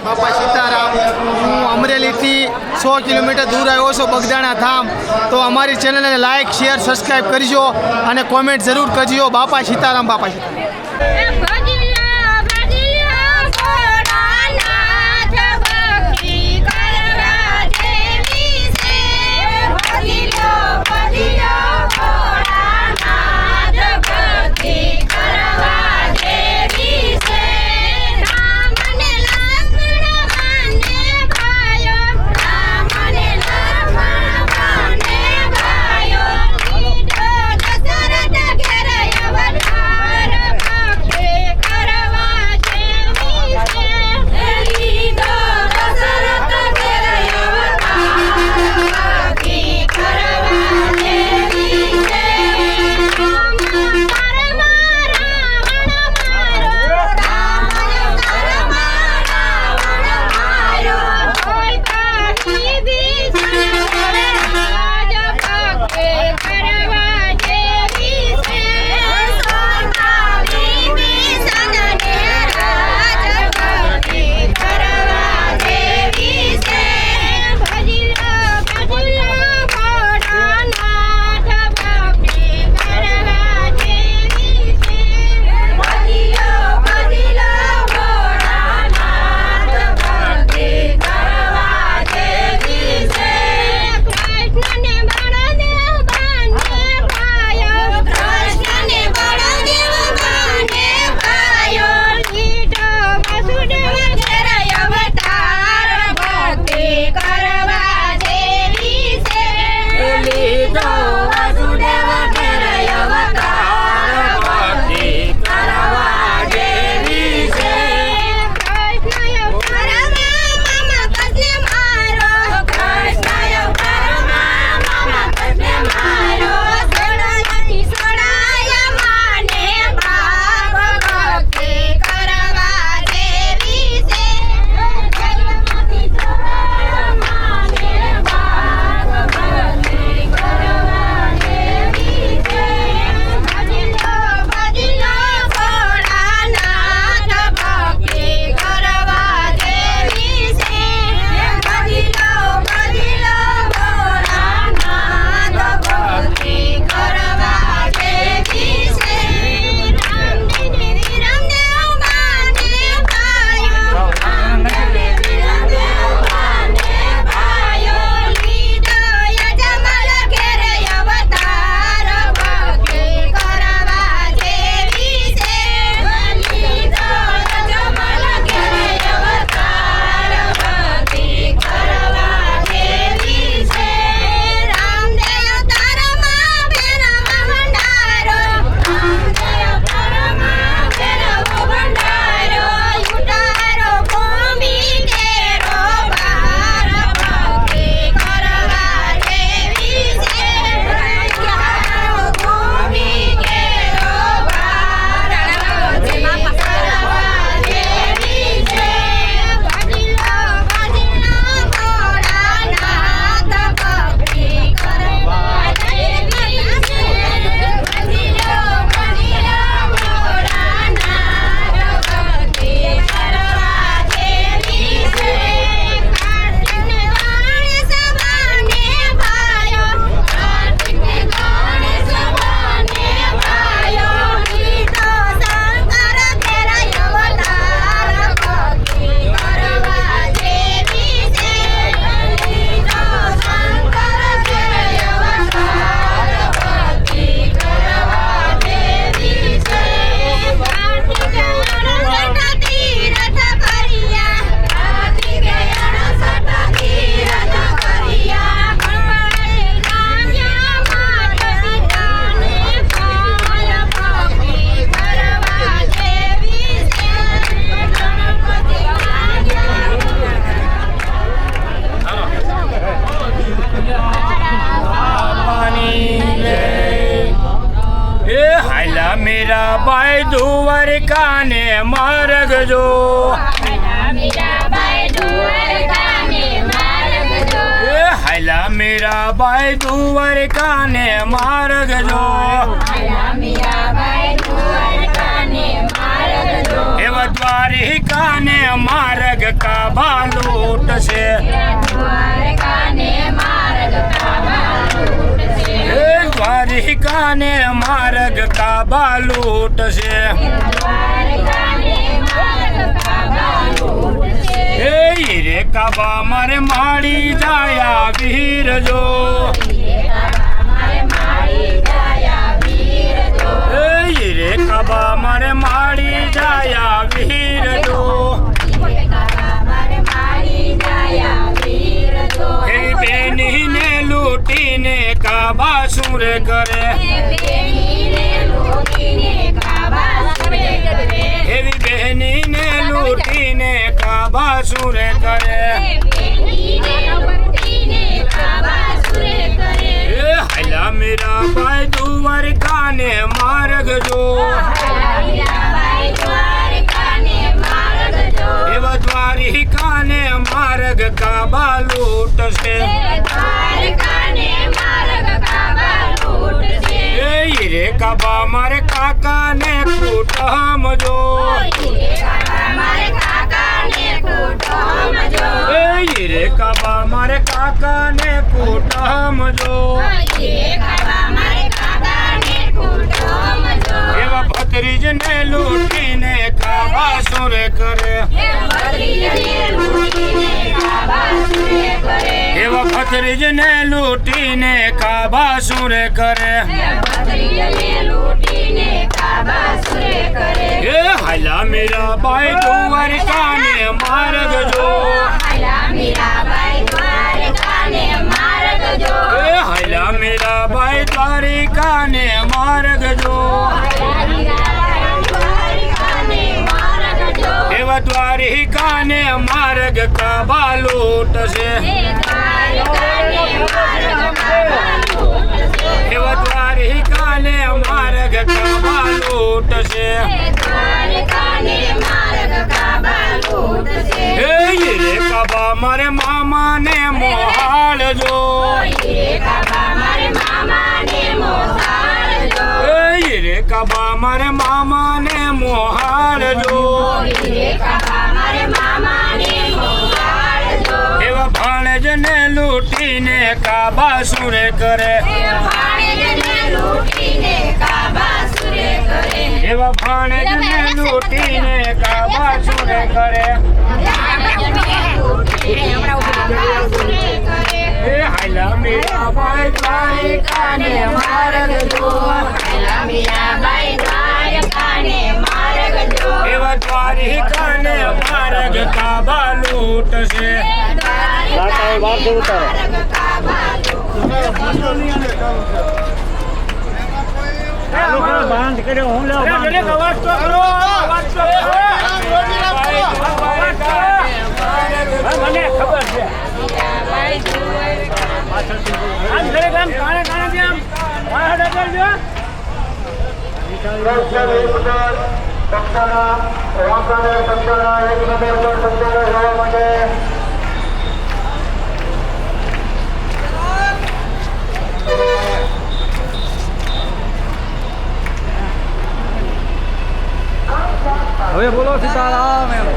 બાપા સીતારામ. હું અમરેલીથી 100 કિલોમીટર દૂર આવ્યો છું, બગદાણા ધામ. તો અમારી ચેનલને લાઇક, શેર, સબસ્ક્રાઈબ કરજો અને કોમેન્ટ જરૂર કરજો. બાપા સીતારામ, બાપા સીતારામ. મીરાબાઈ દ્વારકાને માર્ગ જો હાલા મીરાબાઈ દ્વારકાને માર્ગ જો એવા દ્વારિકાને માર્ગ કાબા લૂટશે હે દ્વારિકાને માર્ગ કાબા લૂટશે હે રે કાબા મારે માડી જાયા વીર જો રે કાબા મારે માડી જાયા વીર જો હે બેનીને લૂટીને કાબા સુર કરે એવી બહેનીને લૂટીને કાબા સુર કરે હલા મેરા ભાઈ દ્વારકાને માર્ગ જો એવા દ્વારિકાને માર્ગ કાબા લૂટશે એ રે કાબા મારે કાકાને કુટુંબ જો એ રે કાબા મારે કાકાને કુટુંબ જો એવા ભત્રીજને લૂટીને કાબા સુર કરે એવા ભત્રીજને લૂટીને કાબા સુર કરે એ હાલા મીરા બાઈ દ્વારકાને માર્ગ જો એ હાલા મીરા બાઈ દ્વારકાને માર્ગ જો એવા દ્વારિકાને માર્ગ કાબા લૂટશે એવા દ્વારિકાને માર્ગ કાબા લૂટશે હે રે કાબા મારે મામાને મોહાળ જો હે રે કાબા મારે મામાને મોહાળ જો એવા ભાણેજને લૂટીને કાબા સુર કરે એવા ભાણેજને લૂટીને કાબા સુર કરે એ હાલા મીરા બાઈ દ્વારકાને માર્ગ જો એવા દ્વારિકાને માર્ગ કાબા લૂટશે બંધ કર્યો હું અવાજ તો કરો મને ખબર છે આમ દરેક આમ કાણે કાણે થી આમ વાહડ કરજો હવે બોલો સીતારામ એમ